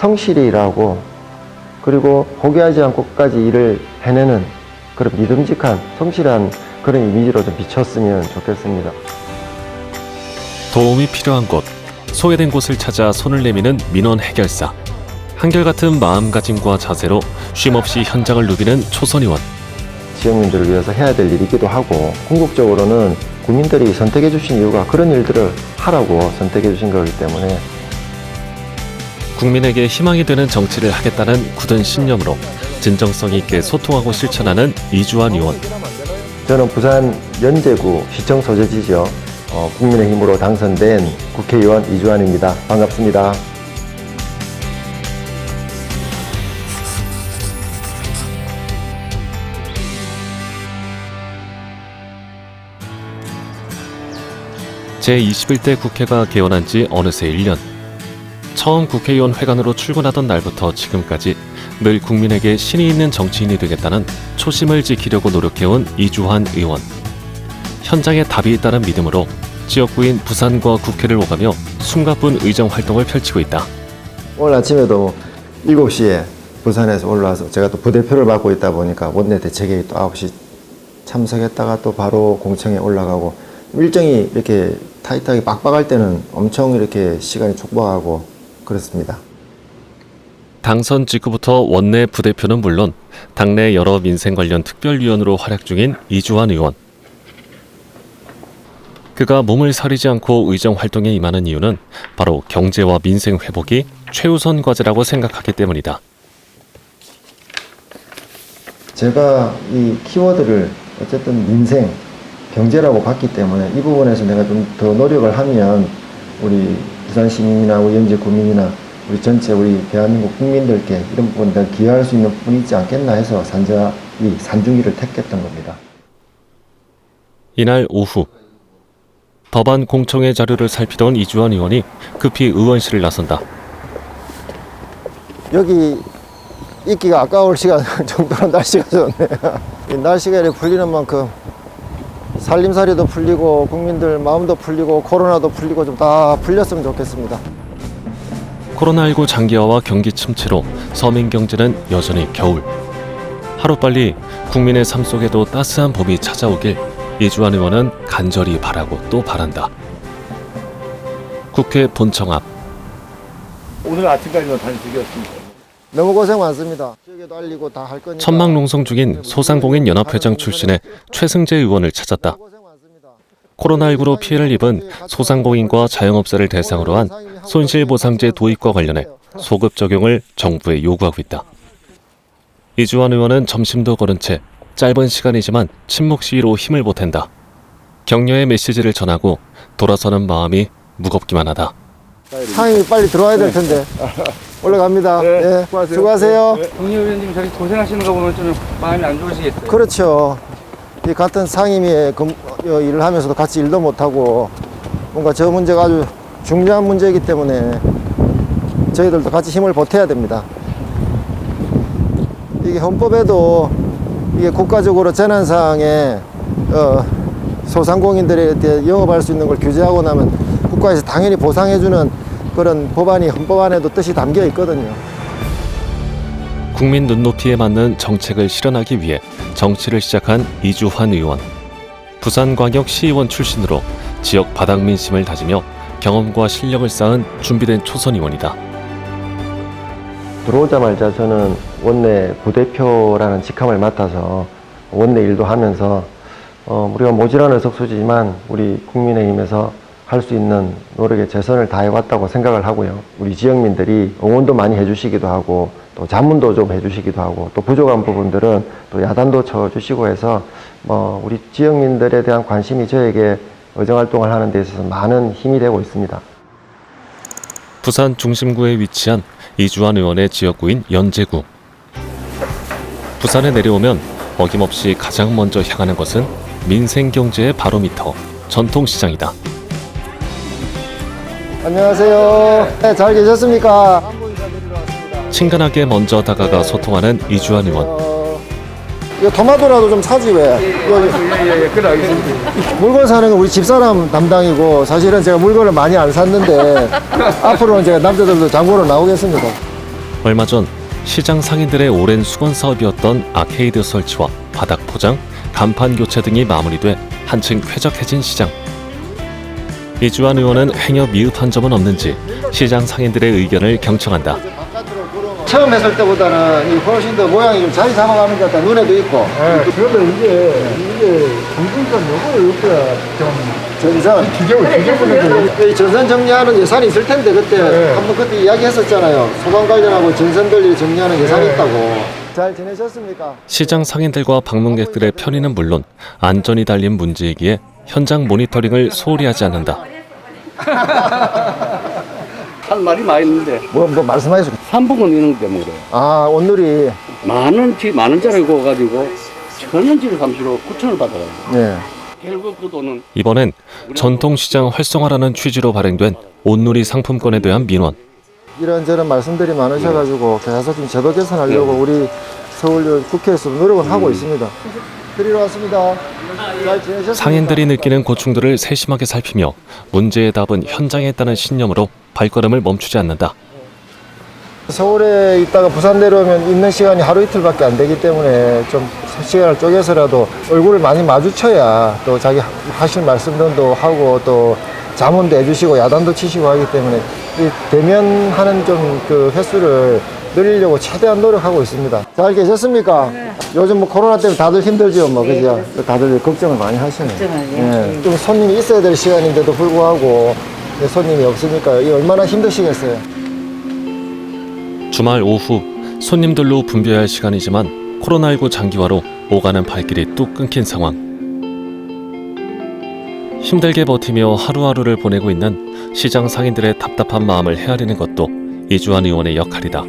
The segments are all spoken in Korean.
성실히 일하고 그리고 포기하지 않고 끝까지 일을 해내는 그런 믿음직한 성실한 그런 이미지로 좀 비쳤으면 좋겠습니다. 도움이 필요한 곳, 소외된 곳을 찾아 손을 내미는 민원 해결사. 한결같은 마음가짐과 자세로 쉼없이 현장을 누비는 초선 의원. 지역민들을 위해서 해야 될 일이기도 하고 궁극적으로는 국민들이 선택해 주신 이유가 그런 일들을 하라고 선택해 주신 거기 때문에 국민에게 희망이 되는 정치를 하겠다는 굳은 신념으로 진정성 있게 소통하고 실천하는 이주환 의원. 저는 부산 연제구 시청 소재지죠. 국민의힘으로 당선된 국회의원 이주환입니다. 반갑습니다. 제21대 국회가 개원한 지 어느새 1년. 처음 국회의원 회관으로 출근하던 날부터 지금까지 늘 국민에게 신이 있는 정치인이 되겠다는 초심을 지키려고 노력해온 이주환 의원. 현장에 답이 있다는 믿음으로 지역구인 부산과 국회를 오가며 숨가쁜 의정 활동을 펼치고 있다. 오늘 아침에도 7시에 부산에서 올라와서 제가 또 부대표를 맡고 있다 보니까 원내 대책회의 또 9시 참석했다가 또 바로 공청에 올라가고 일정이 이렇게 타이트하게 빡빡할 때는 엄청 이렇게 시간이 촉박하고 그렇습니다. 당선 직후부터 원내 부대표는 물론 당내 여러 민생 관련 특별위원으로 활약 중인 이주환 의원. 그가 몸을 사리지 않고 의정 활동에 임하는 이유는 바로 경제와 민생 회복이 최우선 과제라고 생각하기 때문이다. 제가 이 키워드를 어쨌든 민생, 경제라고 봤기 때문에 이 부분에서 내가 좀 더 노력을 하면 우리 부산 시민이나 우리 연제 구민이나 우리 전체 우리 대한민국 국민들께 이런 부분들 기여할 수 있는 분이 있지 않겠나 해서 산중기를 택했던 겁니다. 이날 오후 법안 공청회 자료를 살피던 이주환 의원이 급히 의원실을 나선다. 여기 있기가 아까울 시간 정도로 날씨가 좋네요. 이 날씨가 이렇게 풀리는 만큼 살림살이도 풀리고 국민들 마음도 풀리고 코로나도 풀리고 좀 다 풀렸으면 좋겠습니다. 코로나19 장기화와 경기 침체로 서민 경제는 여전히 겨울. 하루빨리 국민의 삶 속에도 따스한 봄이 찾아오길 이주환 의원은 간절히 바라고 또 바란다. 국회 본청 앞. 오늘 아침까지만 단식이었습니다. 너무 고생 많습니다. 지역에도 알리고 다 할 거니까. 천막농성 중인 소상공인 연합회장 출신의 최승재 의원을 찾았다. 코로나19로 피해를 입은 소상공인과 자영업자를 대상으로 한 손실보상제 도입과 관련해 소급 적용을 정부에 요구하고 있다. 이주환 의원은 점심도 거른 채 짧은 시간이지만 친목 시위로 힘을 보탠다. 격려의 메시지를 전하고 돌아서는 마음이 무겁기만 하다. 상임이 빨리 들어와야 될 텐데. 올라갑니다. 네, 예, 수고하세요. 동료 의원님 저렇게 고생하시는 거 보면 좀 마음이 안 좋으시겠어요? 그렇죠. 이 같은 상임위 일을 하면서도 같이 일도 못하고 뭔가 저 문제가 아주 중요한 문제이기 때문에 저희들도 같이 힘을 보태야 됩니다. 이게 헌법에도 이게 국가적으로 재난상황에 소상공인들에 대해 영업할 수 있는 걸 규제하고 나면 국가에서 당연히 보상해주는 그런 법안이 헌법 안에도 뜻이 담겨 있거든요. 국민 눈높이에 맞는 정책을 실현하기 위해 정치를 시작한 이주환 의원. 부산광역시의원 출신으로 지역 바닥 민심을 다지며 경험과 실력을 쌓은 준비된 초선 의원이다. 들어오자마자 저는 원내 부대표라는 직함을 맡아서 원내 일도 하면서 우리가 모질한 의석수지만 우리 국민의힘에서 할 수 있는 노력에 최선을 다해왔다고 생각을 하고요. 우리 지역민들이 응원도 많이 해주시기도 하고 또 자문도 좀 해주시기도 하고 또 부족한 부분들은 또 야단도 쳐주시고 해서 우리 지역민들에 대한 관심이 저에게 의정활동을 하는 데 있어서 많은 힘이 되고 있습니다. 부산 중심구에 위치한 이주환 의원의 지역구인 연제구. 부산에 내려오면 어김없이 가장 먼저 향하는 것은 민생경제의 바로미터, 전통시장이다. 안녕하세요. 네, 잘 계셨습니까? 친근하게 먼저 다가가 소통하는 이주환 의원. 이거 토마토라도 좀 사지 왜? 예, 그래 알겠습니다. 물건 사는 건 우리 집사람 담당이고 사실은 제가 물건을 많이 안 샀는데 앞으로는 제가 남자들도 장보러 나오겠습니다. 얼마 전 시장 상인들의 오랜 수건 사업이었던 아케이드 설치와 바닥 포장, 간판 교체 등이 마무리돼 한층 쾌적해진 시장. 이주환 의원은 행여 미흡한 점은 없는지 시장 상인들의 의견을 경청한다. 처음 했을 때보다는 이 훨씬 더 모양이 좀 자리 잡아가는 것 같다. 눈에도 있고. 그래도 이게 공중전 요거를 없어야 좀 전선. 이 전선 정리하는 예산이 있을 텐데 그때 한번 그때 이야기했었잖아요. 소방 관련하고 전선 관리 정리하는 예산이 있다고. 잘 지내셨습니까? 시장 상인들과 방문객들의 편의는 물론 안전이 달린 문제이기에 현장 모니터링을 소홀히 하지 않는다. 할 말이 많이 있는데 뭐 말씀하셨어요. 3분은 있는 때문에 그래요. 아, 온누리. 만 원짜리 구워가지고 1,000원짜리 감시로 9,000원 받아가요. 네. 결국 그 돈은 이번엔 전통시장 활성화라는 취지로 발행된 온누리 상품권에 대한 민원. 이런저런 말씀들이 많으셔가지고 계속 좀 제도 개선하려고 우리 서울 국회에서 노력을 하고 있습니다. 드리러 왔습니다. 잘 지내셨습니까? 상인들이 느끼는 고충들을 세심하게 살피며 문제의 답은 현장에 있다는 신념으로 발걸음을 멈추지 않는다. 서울에 있다가 부산 내려오면 있는 시간이 하루 이틀밖에 안 되기 때문에 좀 시간을 쪼개서라도 얼굴을 많이 마주쳐야 또 자기 하실 말씀도 하고 또 자문도 해주시고 야단도 치시고 하기 때문에 이 대면하는 좀 그 횟수를 늘리려고 최대한 노력하고 있습니다. 잘 계셨습니까? 네. 요즘 뭐 코로나 때문에 다들 힘들죠, 뭐 그죠? 다들 걱정을 많이 하시네요. 예. 좀 손님이 있어야 될 시간인데도 불구하고 손님이 없으니까 이 얼마나 힘드시겠어요. 주말 오후 손님들로 붐벼야 할 시간이지만 코로나19 장기화로 오가는 발길이 뚝 끊긴 상황. 힘들게 버티며 하루하루를 보내고 있는 시장 상인들의 답답한 마음을 헤아리는 것도 이주환 의원의 역할이다.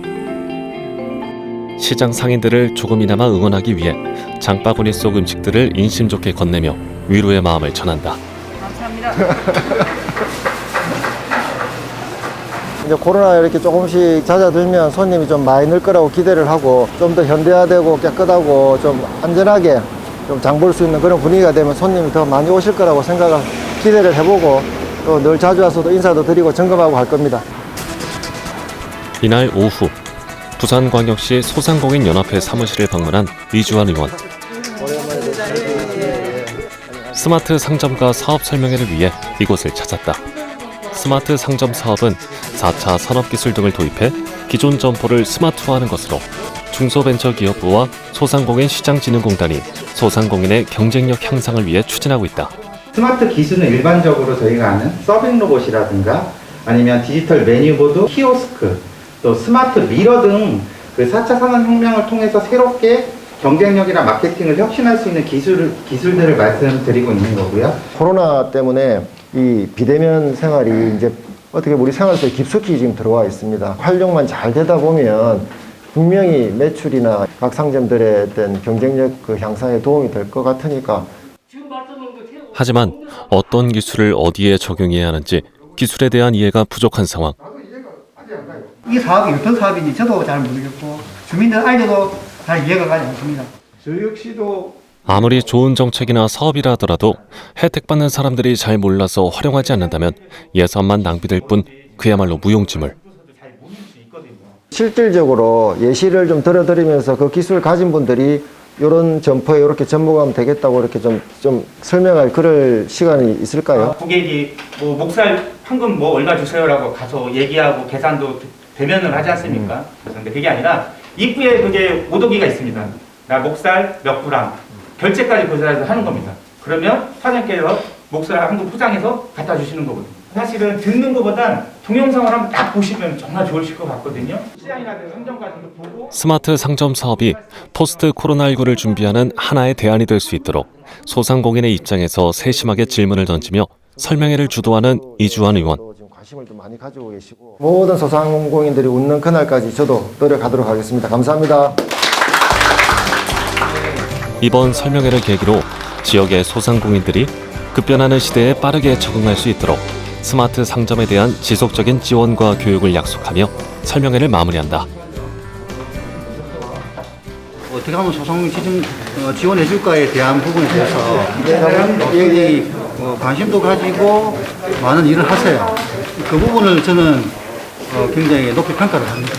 시장 상인들을 조금이나마 응원하기 위해 장바구니 속 음식들을 인심 좋게 건네며 위로의 마음을 전한다. 감사합니다. 이제 코로나 이렇게 조금씩 잦아들면 손님이 좀 많이 늘 거라고 기대를 하고 좀 더 현대화되고 깨끗하고 좀 안전하게 좀 장 볼 수 있는 그런 분위기가 되면 손님이 더 많이 오실 거라고 생각을 기대를 해보고 또 늘 자주 와서도 인사도 드리고 점검하고 할 겁니다. 이날 오후 부산광역시 소상공인연합회 사무실을 방문한 이주환 의원. 스마트 상점과 사업 설명회를 위해 이곳을 찾았다. 스마트 상점 사업은 4차 산업기술 등을 도입해 기존 점포를 스마트화하는 것으로 중소벤처기업부와 소상공인 시장진흥공단이 소상공인의 경쟁력 향상을 위해 추진하고 있다. 스마트 기술은 일반적으로 저희가 아는 서빙 로봇이라든가 아니면 디지털 메뉴보드, 키오스크, 또 스마트 미러 등 그 4차 산업혁명을 통해서 새롭게 경쟁력이나 마케팅을 혁신할 수 있는 기술들을 말씀드리고 있는 거고요. 코로나 때문에 이 비대면 생활이 이제 어떻게 우리 생활 속에 깊숙이 지금 들어와 있습니다. 활용만 잘 되다 보면 분명히 매출이나 각 상점들의 어떤 경쟁력 그 향상에 도움이 될 것 같으니까. 하지만 어떤 기술을 어디에 적용해야 하는지 기술에 대한 이해가 부족한 상황. 이 사업이 어떤 사업인지 저도 잘 모르겠고 주민들 알려도 잘 이해가 가지 않습니다. 저희 역시도 아무리 좋은 정책이나 사업이라 하더라도 혜택받는 사람들이 잘 몰라서 활용하지 않는다면 예산만 낭비될 뿐 그야말로 무용지물. 실질적으로 예시를 좀 들어드리면서 그 기술 가진 분들이 이런 점포에 이렇게 접목하면 되겠다고 이렇게 좀 설명할 그럴 시간이 있을까요? 고객이 뭐 목살 황금 뭐 얼마 주세요라고 가서 얘기하고 계산도 대면을 하지 않습니까? 그런데 그게 아니라 입구에 그게 오도기가 있습니다. 나 목살 몇 그램 결제까지 그 자리에서 하는 겁니다. 그러면 사장님께서 목살 한금 포장해서 갖다 주시는 거거든요. 사실은 듣는 것보단 동영상을 한번 딱 보시면 정말 좋으실 것 같거든요. 시장이라든가 상점 같은 거 보고 스마트 상점 사업이 포스트 코로나19를 준비하는 하나의 대안이 될 수 있도록 소상공인의 입장에서 세심하게 질문을 던지며 설명회를 주도하는 이주환 의원. 지금 관심을 좀 많이 가지고 계시고 모든 소상공인들이 웃는 그날까지 저도 노력하도록 하겠습니다. 감사합니다. 이번 설명회를 계기로 지역의 소상공인들이 급변하는 시대에 빠르게 적응할 수 있도록 스마트 상점에 대한 지속적인 지원과 교육을 약속하며 설명회를 마무리한다. 어떻게 하면 소상공인 지원해 줄까에 대한 부분에 대해서 여기 관심도 가지고 많은 일을 하세요. 그 부분을 저는 굉장히 높이 평가를 합니다.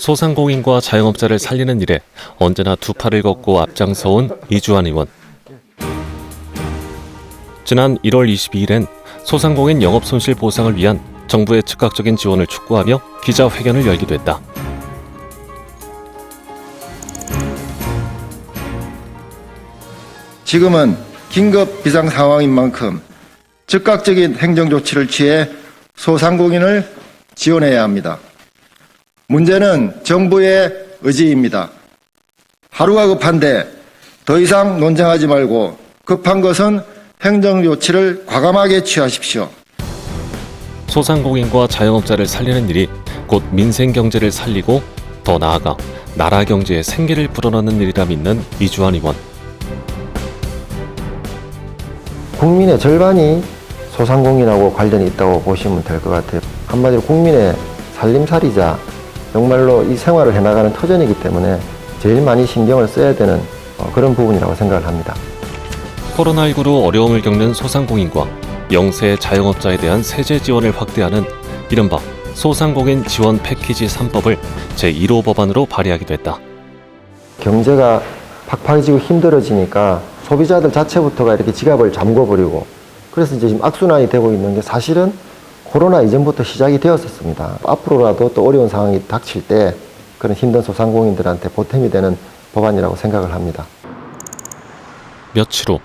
소상공인과 자영업자를 살리는 일에 언제나 두 팔을 걷고 앞장서온 이주환 의원. 지난 1월 22일엔 소상공인 영업 손실 보상을 위한 정부의 즉각적인 지원을 촉구하며 기자회견을 열기도 했다. 지금은 긴급 비상 상황인 만큼 즉각적인 행정 조치를 취해 소상공인을 지원해야 합니다. 문제는 정부의 의지입니다. 하루가 급한데 더 이상 논쟁하지 말고 급한 것은 행정 조치를 과감하게 취하십시오. 소상공인과 자영업자를 살리는 일이 곧 민생 경제를 살리고 더 나아가 나라 경제에 생기를 불어넣는 일이라 믿는 이주환 의원. 국민의 절반이 소상공인하고 관련이 있다고 보시면 될 것 같아요. 한마디로 국민의 살림살이자 정말로 이 생활을 해나가는 터전이기 때문에 제일 많이 신경을 써야 되는 그런 부분이라고 생각을 합니다. 코로나19로 어려움을 겪는 소상공인과 영세 자영업자에 대한 세제 지원을 확대하는 이른바 소상공인 지원 패키지 3법을 제1호 법안으로 발의하기도 했다. 경제가 팍팍해지고 힘들어지니까 소비자들 자체부터가 이렇게 지갑을 잠궈버리고 그래서 이제 지금 악순환이 되고 있는 게 사실은 코로나 이전부터 시작이 되었었습니다. 앞으로라도 또 어려운 상황이 닥칠 때 그런 힘든 소상공인들한테 보탬이 되는 법안이라고 생각을 합니다. 며칠 후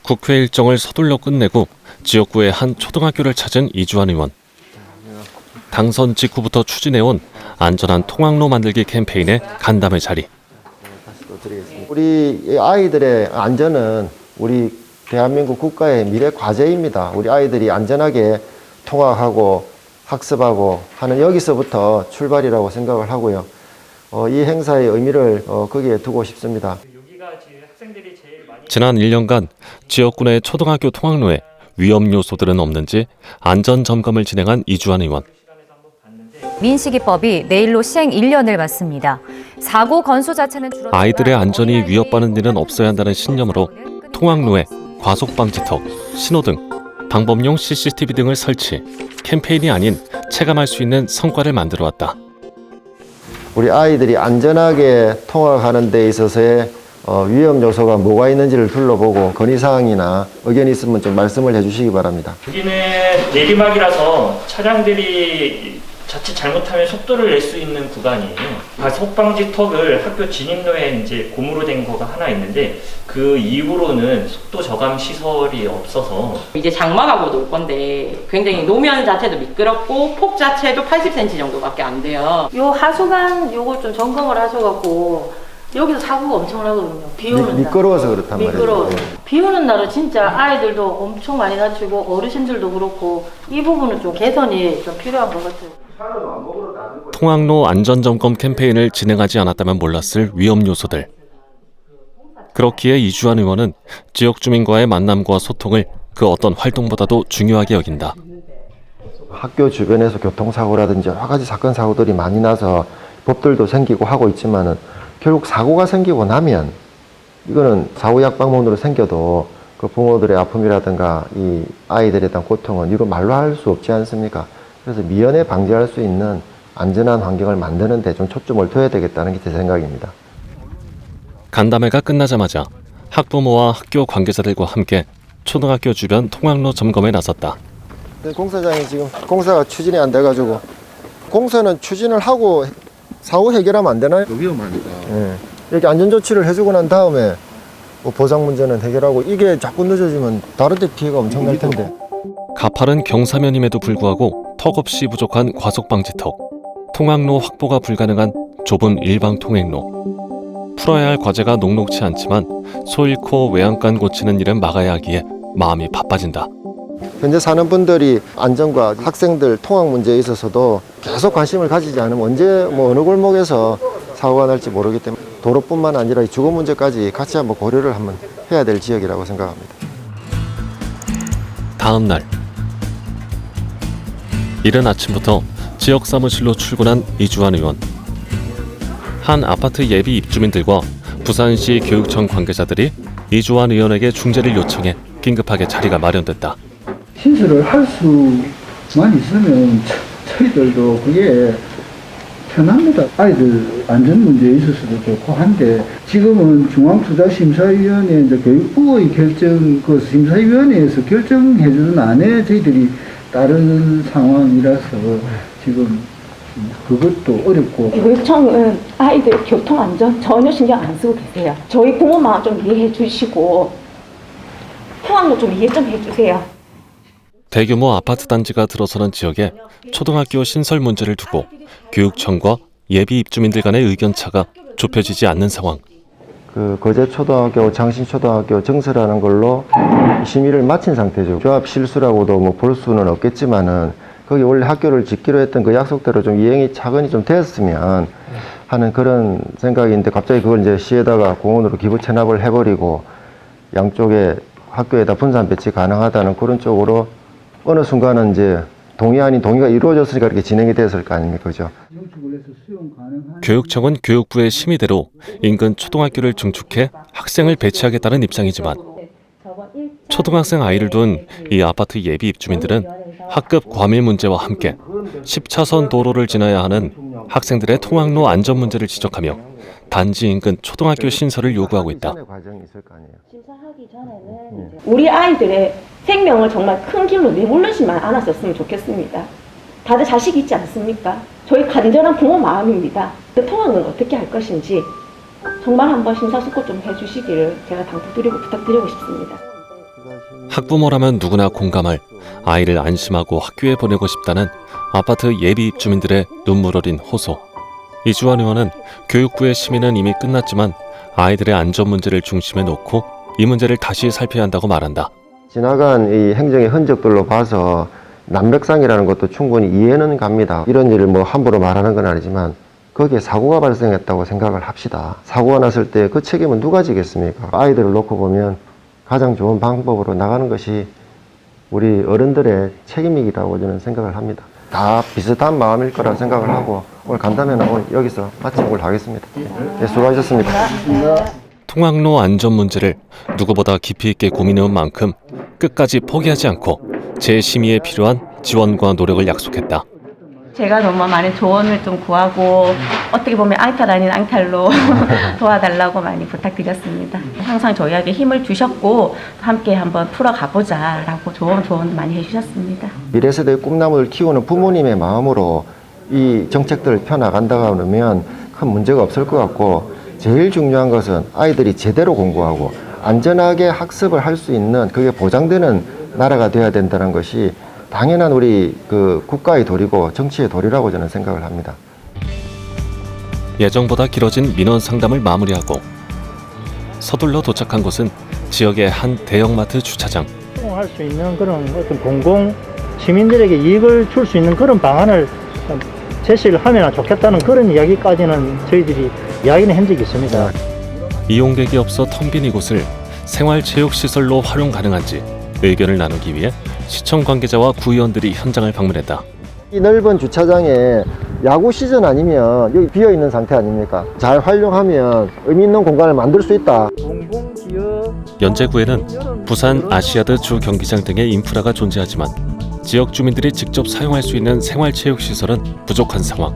국회 일정을 서둘러 끝내고 지역구의 한 초등학교를 찾은 이주환 의원. 당선 직후부터 추진해온 안전한 통학로 만들기 캠페인에 간담회 자리. 우리 아이들의 안전은 우리 대한민국 국가의 미래 과제입니다. 우리 아이들이 안전하게 통학하고 학습하고 하는 여기서부터 출발이라고 생각을 하고요. 이 행사의 의미를 거기에 두고 싶습니다. 지난 1년간 지역구 내 초등학교 통학로에 위험 요소들은 없는지 안전 점검을 진행한 이주환 의원. 민식이법이 내일로 시행 1년을 맞습니다. 사고 건수 자체는 줄어들고 아이들의 안전이 위협받는 일은 없어야 한다는 신념으로 통학로에 과속방지턱, 신호등, 방범용 CCTV 등을 설치, 캠페인이 아닌 체감할 수 있는 성과를 만들어왔다. 우리 아이들이 안전하게 통학하는 데 있어서의 위험 요소가 뭐가 있는지를 둘러보고 건의사항이나 의견이 있으면 좀 말씀을 해주시기 바랍니다. 여기는 내리막이라서 차량들이 자칫 잘못하면 속도를 낼 수 있는 구간이에요. 속방지턱을 학교 진입로에 이제 고무로 된 거가 하나 있는데 그 이후로는 속도 저감 시설이 없어서 이제 장마가 곧 올 건데 굉장히 노면 자체도 미끄럽고 폭 자체도 80cm 정도밖에 안 돼요. 요 하수관 요거 좀 점검을 하셔갖고 여기서 사고가 엄청 나거든요. 비 오는 날. 미끄러워서 그렇단 말이에요. 미끄러워서. 비 오는 날은 진짜 아이들도 엄청 많이 다치고 어르신들도 그렇고 이 부분은 좀 개선이 좀 필요한 것 같아요. 통학로 안전점검 캠페인을 진행하지 않았다면 몰랐을 위험 요소들. 그렇기에 이주환 의원은 지역 주민과의 만남과 소통을 그 어떤 활동보다도 중요하게 여긴다. 학교 주변에서 교통사고라든지 여러 가지 사건 사고들이 많이 나서 법들도 생기고 하고 있지만은 결국 사고가 생기고 나면 이거는 사후약방문으로 생겨도 그 부모들의 아픔이라든가 이 아이들에 대한 고통은 이로 말로 할 수 없지 않습니까? 그래서 미연에 방지할 수 있는 안전한 환경을 만드는 데 좀 초점을 둬야 되겠다는 게 제 생각입니다. 간담회가 끝나자마자 학부모와 학교 관계자들과 함께 초등학교 주변 통학로 점검에 나섰다. 공사장이 지금 공사가 추진이 안 돼가지고 공사는 추진을 하고 사후 해결하면 안 되나요? 위험하니까. 네. 이렇게 안전조치를 해주고 난 다음에 뭐 보상 문제는 해결하고 이게 자꾸 늦어지면 다른 데 피해가 엄청날 텐데. 가파른 경사면임에도 불구하고 턱없이 부족한 과속방지턱, 통학로 확보가 불가능한 좁은 일방 통행로. 풀어야 할 과제가 녹록치 않지만 소 잃고 외양간 고치는 일은 막아야 하기에 마음이 바빠진다. 현재 사는 분들이 안전과 학생들 통학 문제에 있어서도 계속 관심을 가지지 않으면 언제 어느 골목에서 사고가 날지 모르기 때문에 도로뿐만 아니라 이 주거 문제까지 같이 한번 고려를 한번 해야 될 지역이라고 생각합니다. 다음 날 이른 아침부터 지역 사무실로 출근한 이주환 의원. 한 아파트 예비 입주민들과 부산시 교육청 관계자들이 이주환 의원에게 중재를 요청해 긴급하게 자리가 마련됐다. 신설을 할 수만 있으면 저희들도 그게 편합니다. 아이들 안전 문제에 있어서도 좋고 한데 지금은 중앙투자심사위원회 이제 교육부의 결정 그 심사위원회에서 결정해주는 안에 저희들이 따르는 상황이라서 지금 그것도 어렵고. 교육청은 아이들 교통안전 전혀 신경 안 쓰고 계세요. 저희 부모 마음 좀 이해해 주시고 포항도 좀 이해 좀 해주세요. 대규모 아파트 단지가 들어서는 지역에 초등학교 신설 문제를 두고 교육청과 예비 입주민들 간의 의견차가 좁혀지지 않는 상황. 그 거제초등학교, 장신초등학교 증설하는 걸로 심의를 마친 상태죠. 조합 실수라고도 뭐 볼 수는 없겠지만은 거기 원래 학교를 짓기로 했던 그 약속대로 좀 이행이 차근히 좀 됐으면 하는 그런 생각인데 갑자기 그걸 이제 시에다가 공원으로 기부 체납을 해버리고 양쪽에 학교에다 분산 배치 가능하다는 그런 쪽으로 어느 순간은 이제 동의 아닌 동의가 이루어졌으니까 이렇게 진행이 됐을 거 아닙니까? 그죠? 교육청은 교육부의 심의대로 인근 초등학교를 증축해 학생을 배치하겠다는 입장이지만 초등학생 아이를 둔 이 아파트 예비 입주민들은 학급 과밀 문제와 함께 10차선 도로를 지나야 하는 학생들의 통학로 안전 문제를 지적하며 단지 인근 초등학교 신설을 요구하고 있다. 우리 아이들의 생명을 정말 큰 길로 내몰르지만 않았었으면 좋겠습니다. 다들 자식이 있지 않습니까? 저희 간절한 부모 마음입니다. 그 통학은 어떻게 할 것인지 정말 한번 심사숙고 좀 해주시기를 제가 당부드리고 부탁드리고 싶습니다. 학부모라면 누구나 공감할 아이를 안심하고 학교에 보내고 싶다는 아파트 예비 입주민들의 눈물 어린 호소. 이주환 의원은 교육부의 심의는 이미 끝났지만 아이들의 안전 문제를 중심에 놓고 이 문제를 다시 살펴야 한다고 말한다. 지나간 이 행정의 흔적들로 봐서 난백상이라는 것도 충분히 이해는 갑니다. 이런 일을 뭐 함부로 말하는 건 아니지만 거기에 사고가 발생했다고 생각을 합시다. 사고가 났을 때 그 책임은 누가 지겠습니까? 아이들을 놓고 보면 가장 좋은 방법으로 나가는 것이 우리 어른들의 책임이라고 저는 생각을 합니다. 다 비슷한 마음일 거라 생각을 하고 오늘 간다면 오늘 여기서 마치고 하겠습니다. 네, 수고하셨습니다. 통학로 안전 문제를 누구보다 깊이 있게 고민해온 만큼 끝까지 포기하지 않고 재심의에 필요한 지원과 노력을 약속했다. 제가 너무 많은 조언을 좀 구하고 어떻게 보면 앙탈 아닌 앙탈로 도와달라고 많이 부탁드렸습니다. 항상 저희에게 힘을 주셨고 함께 한번 풀어가보자 라고 좋은 조언 많이 해주셨습니다. 미래 세대의 꿈나무를 키우는 부모님의 마음으로 이 정책들을 펴나간다고 하면 큰 문제가 없을 것 같고 제일 중요한 것은 아이들이 제대로 공부하고 안전하게 학습을 할 수 있는 그게 보장되는 나라가 되어야 된다는 것이 당연한 우리 그 국가의 도리고 정치의 도리라고 저는 생각을 합니다. 예정보다 길어진 민원 상담을 마무리하고 서둘러 도착한 곳은 지역의 한 대형마트 주차장. 할 수 있는 그런 어떤 공공 시민들에게 이익을 줄 수 있는 그런 방안을 제시를 하면 좋겠다는 그런 이야기까지는 저희들이 이야기는 한 적이 있습니다. 이용객이 없어 텅 빈 이곳을 생활체육시설로 활용 가능한지 의견을 나누기 위해 시청 관계자와 구의원들이 현장을 방문했다. 이 넓은 주차장에 야구 시즌 아니면 여기 비어있는 상태 아닙니까? 잘 활용하면 의미 있는 공간을 만들 수 있다. 연제구에는 부산 아시아드 주 경기장 등의 인프라가 존재하지만 지역 주민들이 직접 사용할 수 있는 생활체육시설은 부족한 상황.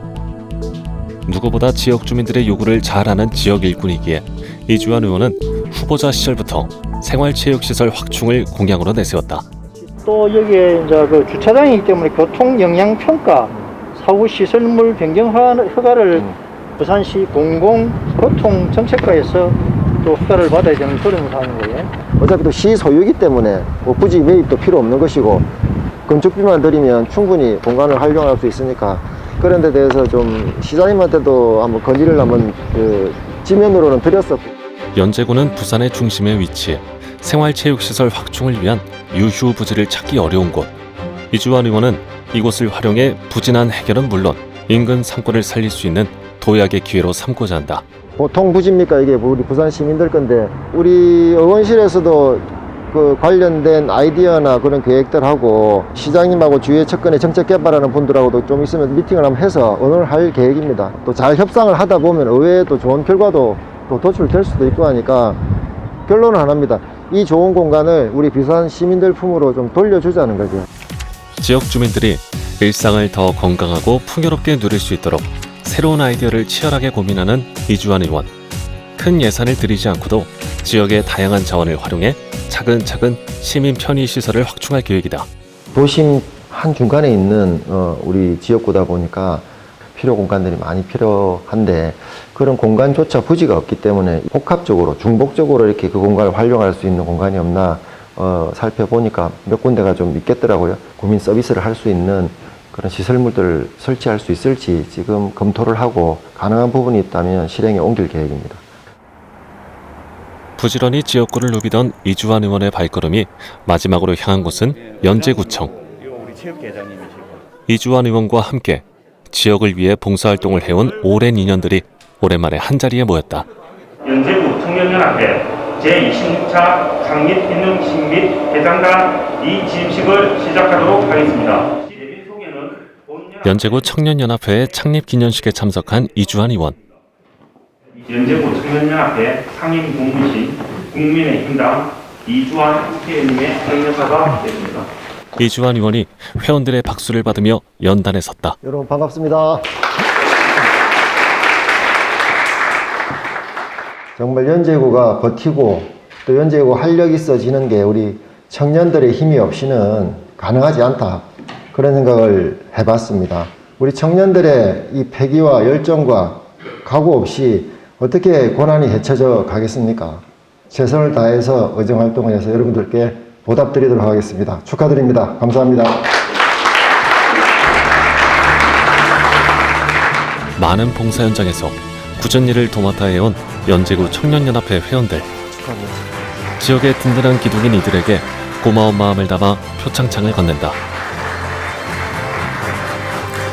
누구보다 지역 주민들의 요구를 잘 아는 지역 일꾼이기에 이주환 의원은 후보자 시절부터 생활체육시설 확충을 공약으로 내세웠다. 또 여기에 이제 그 주차장이기 때문에 교통 영향 평가, 사후 시설물 변경 허가를 부산시 공공교통정책과에서 또 허가를 받아야 되는 그런 상황이에요. 어차피 또 시 소유이기 때문에 뭐 굳이 매입도 필요 없는 것이고 건축비만 들이면 충분히 공간을 활용할 수 있으니까 그런 데 대해서 좀 시장님한테도 한번 건의를 한번 지면으로는 드렸었고. 연제구는 부산의 중심에 위치해 생활체육시설 확충을 위한 유휴부지를 찾기 어려운 곳. 이주환 의원은 이곳을 활용해 부진한 해결은 물론 인근 상권을 살릴 수 있는 도약의 기회로 삼고자 한다. 보통 부지입니까? 이게 우리 부산 시민들 건데 우리 의원실에서도 그 관련된 아이디어나 그런 계획들하고 시장님하고 주위에 측근에 정책 개발하는 분들하고도 좀 있으면 미팅을 한번 해서 의논을 할 계획입니다. 또 잘 협상을 하다 보면 의외에 또 좋은 결과도 또 도출될 수도 있고 하니까 결론은 하나입니다. 이 좋은 공간을 우리 부산 시민들 품으로 좀 돌려주자는 거죠. 지역 주민들이 일상을 더 건강하고 풍요롭게 누릴 수 있도록 새로운 아이디어를 치열하게 고민하는 이주환 의원. 큰 예산을 들이지 않고도 지역의 다양한 자원을 활용해 차근차근 시민 편의 시설을 확충할 계획이다. 도심 한중간에 있는 우리 지역구다 보니까 필요 공간들이 많이 필요한데 그런 공간조차 부지가 없기 때문에 복합적으로 중복적으로 이렇게 그 공간을 활용할 수 있는 공간이 없나 살펴보니까 몇 군데가 좀 있겠더라고요. 국민 서비스를 할 수 있는 그런 시설물들을 설치할 수 있을지 지금 검토를 하고 가능한 부분이 있다면 실행에 옮길 계획입니다. 부지런히 지역구를 누비던 이주환 의원의 발걸음이 마지막으로 향한 곳은 연제구청. 이주환 의원과 함께 지역을 위해 봉사활동을 해온 오랜 인연들이 오랜만에 한자리에 모였다. 연제구 청년연합회 제26차 창립기념식 및 개장단 이 취임식을 시작하도록 하겠습니다. 연제구 청년연합회의 창립기념식에 참석한 이주환 의원. 연제구 청년연합회 상임공무실 국민의힘당 이주환 국회의원님의 행여사가 됐습니다. 이주환 의원이 회원들의 박수를 받으며 연단에 섰다. 여러분 반갑습니다. 정말 연제구가 버티고 또 연제구 활력 있어지는 게 우리 청년들의 힘이 없이는 가능하지 않다. 그런 생각을 해봤습니다. 우리 청년들의 이 패기와 열정과 각오 없이 어떻게 고난이 헤쳐져 가겠습니까? 최선을 다해서 의정활동을 해서 여러분들께 보답드리도록 하겠습니다. 축하드립니다. 감사합니다. 많은 봉사 현장에서 굳은 일을 도맡아 해온 연제구 청년연합회 회원들. 지역의 든든한 기둥인 이들에게 고마운 마음을 담아 표창장을 건넨다.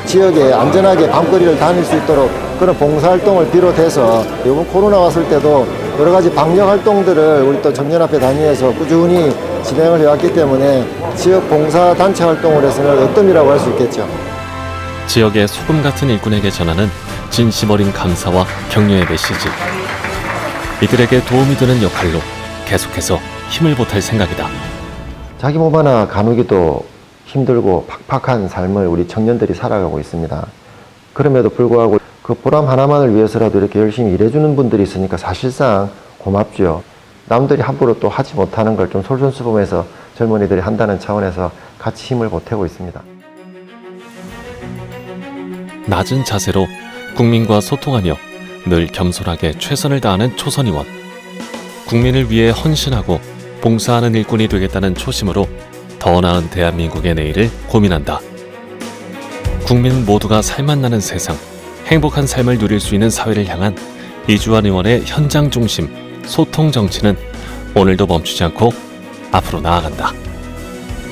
지역에 안전하게 밤거리를 다닐 수 있도록 그런 봉사활동을 비롯해서 이번 코로나 왔을 때도 여러 가지 방역 활동들을 우리 또 청년합회 단위에서 꾸준히 진행을 해왔기 때문에 지역 봉사단체 활동을 해서는 으뜸이라고 할 수 있겠죠. 지역의 소금 같은 일꾼에게 전하는 진심 어린 감사와 격려의 메시지. 이들에게 도움이 되는 역할로 계속해서 힘을 보탤 생각이다. 자기 몸 하나 가누기도 힘들고 팍팍한 삶을 우리 청년들이 살아가고 있습니다. 그럼에도 불구하고 그 보람 하나만을 위해서라도 이렇게 열심히 일해주는 분들이 있으니까 사실상 고맙죠. 남들이 함부로 또 하지 못하는 걸 좀 솔선수범해서 젊은이들이 한다는 차원에서 같이 힘을 보태고 있습니다. 낮은 자세로 국민과 소통하며 늘 겸손하게 최선을 다하는 초선 의원. 국민을 위해 헌신하고 봉사하는 일꾼이 되겠다는 초심으로 더 나은 대한민국의 내일을 고민한다. 국민 모두가 살맛 나는 세상, 행복한 삶을 누릴 수 있는 사회를 향한 이주환 의원의 현장 중심 소통 정치는 오늘도 멈추지 않고 앞으로 나아간다.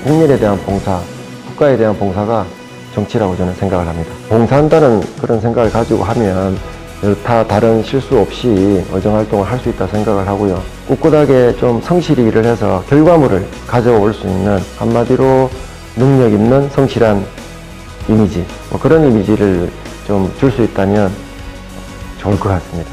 국민에 대한 봉사, 국가에 대한 봉사가 정치라고 저는 생각을 합니다. 봉사한다는 그런 생각을 가지고 하면 여타 다른 실수 없이 의정활동을 할 수 있다 생각을 하고요. 꿋꿋하게 좀 성실히 일을 해서 결과물을 가져올 수 있는 한마디로 능력 있는 성실한 이미지, 그런 이미지를 좀 줄 수 있다면 좋을 것 같습니다.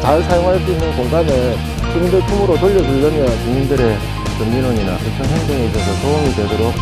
잘 사용할 수 있는 공간을 시민들 품으로 돌려주려면 주민들의 민원이나 대청 행정에 있어서 도움이 되도록